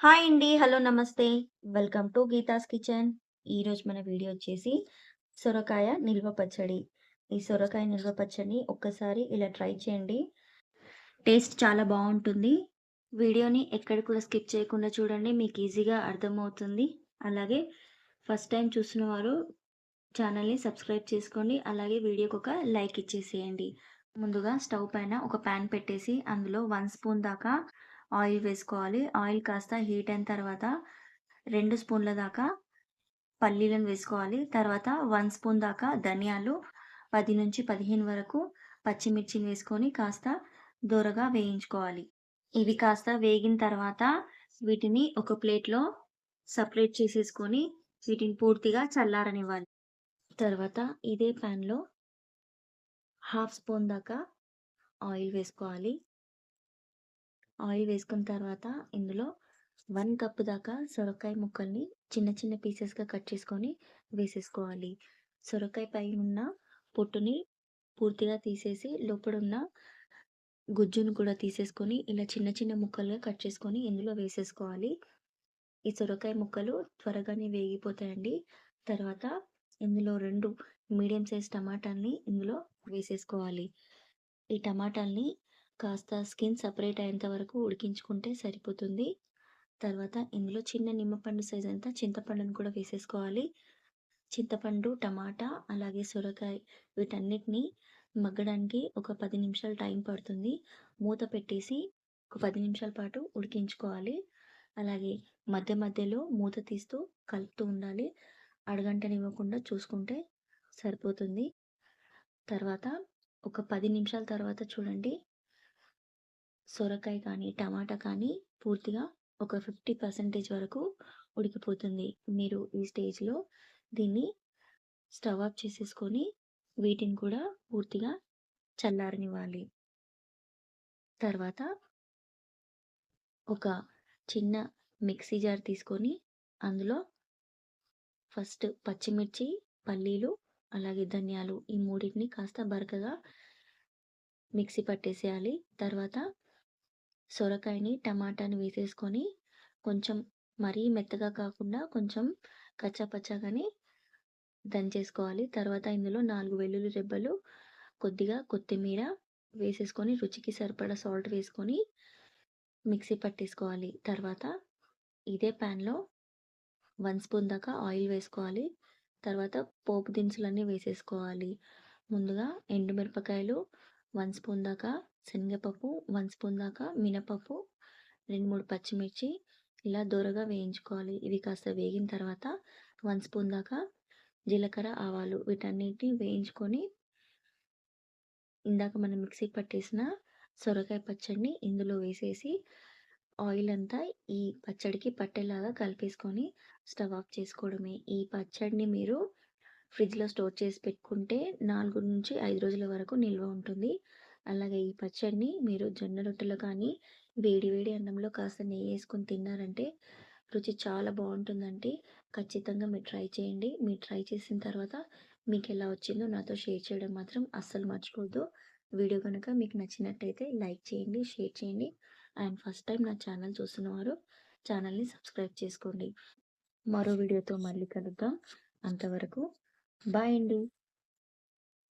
Hi అండి. Hello! నమస్తే. Welcome to Geetha's kitchen. ఈరోజు మన వీడియో వచ్చేసి సొరకాయ నిల్వ పచ్చడి. ఈ సొరకాయ నిల్వ పచ్చడిని ఒక్కసారి ఇలా ట్రై చేయండి. టేస్ట్ చాలా బావుంటుంది. వీడియోని ఎక్కడ కూడా స్కిప్ చేయకుండా చూడండి. మీకు ఈజీగా అర్థమవుతుంది. అలాగే ఫస్ట్ టైమ్ చూస్తున్న వారు ఛానల్‌ని సబ్స్క్రైబ్ చేసుకోండి. అలాగే వీడియోకి ఒక లైక్ ఇచ్చేసేయండి. ముందుగా స్టవ్ పైన ఒక పాన్ పెట్టేసి అందులో 1 స్పూన్ దాకా ఆయిల్ వేసుకోవాలి. ఆయిల్ కాస్త హీట్ అయిన తర్వాత 2 స్పూన్ల దాకా పల్లీలను వేసుకోవాలి. తర్వాత 1 స్పూన్ దాకా ధనియాలు, 10-15 వరకు పచ్చిమిర్చిని వేసుకొని కాస్త దోరగా వేయించుకోవాలి. ఇవి కాస్త వేగిన తర్వాత వీటిని ఒక ప్లేట్‌లో సెపరేట్ చేసేసుకొని వీటిని పూర్తిగా చల్లారనివ్వాలి. తర్వాత ఇదే పాన్‌లో హాఫ్ స్పూన్ దాకా ఆయిల్ వేసుకోవాలి. ఆయిల్ వేసుకున్న తర్వాత ఇందులో 1 కప్ దాకా సొరకాయ ముక్కల్ని చిన్న చిన్న పీసెస్‌గా కట్ చేసుకొని వేసేసుకోవాలి. సొరకాయ పైనున్న పొట్టుని పూర్తిగా తీసేసి లోపడున్న గుజ్జును కూడా తీసేసుకొని ఇలా చిన్న చిన్న ముక్కలుగా కట్ చేసుకొని ఇందులో వేసేసుకోవాలి. ఈ సొరకాయ ముక్కలు త్వరగానే వేగిపోతాయండి. తర్వాత ఇందులో 2 మీడియం సైజ్ టమాటాల్ని ఇందులో వేసేసుకోవాలి. ఈ టమాటాల్ని కాస్త స్కిన్ సెపరేట్ అయ్యేంత వరకు ఉడికించుకుంటే సరిపోతుంది. తర్వాత ఇందులో చిన్న నిమ్మపండు సైజ్ అంతా చింతపండును కూడా వేసేసుకోవాలి. చింతపండు, టమాటా అలాగే సొరకాయ వీటన్నిటిని మగ్గడానికి ఒక 10 నిమిషాలు టైం పడుతుంది. మూత పెట్టేసి ఒక 10 నిమిషాల పాటు ఉడికించుకోవాలి. అలాగే మధ్య మధ్యలో మూత తీస్తూ కలుపుతూ ఉండాలి. అడుగంటనివ్వకుండా చూసుకుంటే సరిపోతుంది. తర్వాత ఒక 10 నిమిషాల తర్వాత చూడండి సొరకాయ కానీ, టమాటా కానీ పూర్తిగా ఒక 50% వరకు ఉడికిపోతుంది. మీరు ఈ స్టేజ్‌లో దీన్ని స్టవ్ ఆఫ్ చేసేసుకొని వీటిని కూడా పూర్తిగా చల్లారనివ్వాలి. తర్వాత ఒక చిన్న మిక్సీ జార్ తీసుకొని అందులో ఫస్ట్ పచ్చిమిర్చి, పల్లీలు, అలాగే ధనియాలు ఈ మూడిటిని కాస్త బరకగా మిక్సీ పట్టేసేయాలి. తర్వాత సొరకాయని, టమాటాని వేసేసుకొని కొంచెం మరీ మెత్తగా కాకుండా కొంచెం కచ్చాపచ్చాగానే దంచేసుకోవాలి. తర్వాత ఇందులో 4 వెల్లుల్లి రెబ్బలు, కొద్దిగా కొత్తిమీర వేసేసుకొని రుచికి సరిపడా సాల్ట్ వేసుకొని మిక్సీ పట్టేసుకోవాలి. తర్వాత ఇదే పాన్‌లో 1 స్పూన్ దాకా ఆయిల్ వేసుకోవాలి. తర్వాత పోపు దినుసులన్నీ వేసేసుకోవాలి. ముందుగా ఎండుమిరపకాయలు 1 స్పూన్ దాకా, శనగపప్పు 1 స్పూన్ దాకా, మినపప్పు 2, 3 పచ్చిమిర్చి ఇలా దోరగా వేయించుకోవాలి. ఇవి కాస్త వేగిన తర్వాత 1 స్పూన్ దాకా జీలకర్ర, ఆవాలు వీటన్నిటిని వేయించుకొని ఇందాక మనం మిక్సీ పట్టేసిన సొరకాయ పచ్చడిని ఇందులో వేసేసి ఆయిల్ అంతా ఈ పచ్చడికి పట్టేలాగా కలిపేసుకొని స్టవ్ ఆఫ్ చేసుకోవడమే. ఈ పచ్చడిని మీరు ఫ్రిడ్జ్‌లో స్టోర్ చేసి పెట్టుకుంటే 4-5 రోజుల వరకు నిల్వ ఉంటుంది. అలాగే ఈ పచ్చడిని మీరు జొన్న రొట్టెలో కానీ, వేడి వేడి అన్నంలో కాస్త నెయ్యేసుకొని తిన్నారంటే రుచి చాలా బావుంటుందండి. ఖచ్చితంగా మీరు ట్రై చేయండి. మీరు ట్రై చేసిన తర్వాత మీకెలా వచ్చిందో నాతో షేర్ చేయడం మాత్రం అస్సలు మర్చిపోవద్దు. వీడియో గనుక మీకు నచ్చినట్టయితే లైక్ చేయండి, షేర్ చేయండి. అండ్ ఫస్ట్ టైం నా ఛానల్ చూస్తున్నవారు ఛానల్‌ని సబ్స్క్రైబ్ చేసుకోండి. మరో వీడియోతో మళ్ళీ కలుద్దాం. అంతవరకు బాయ్ అండి.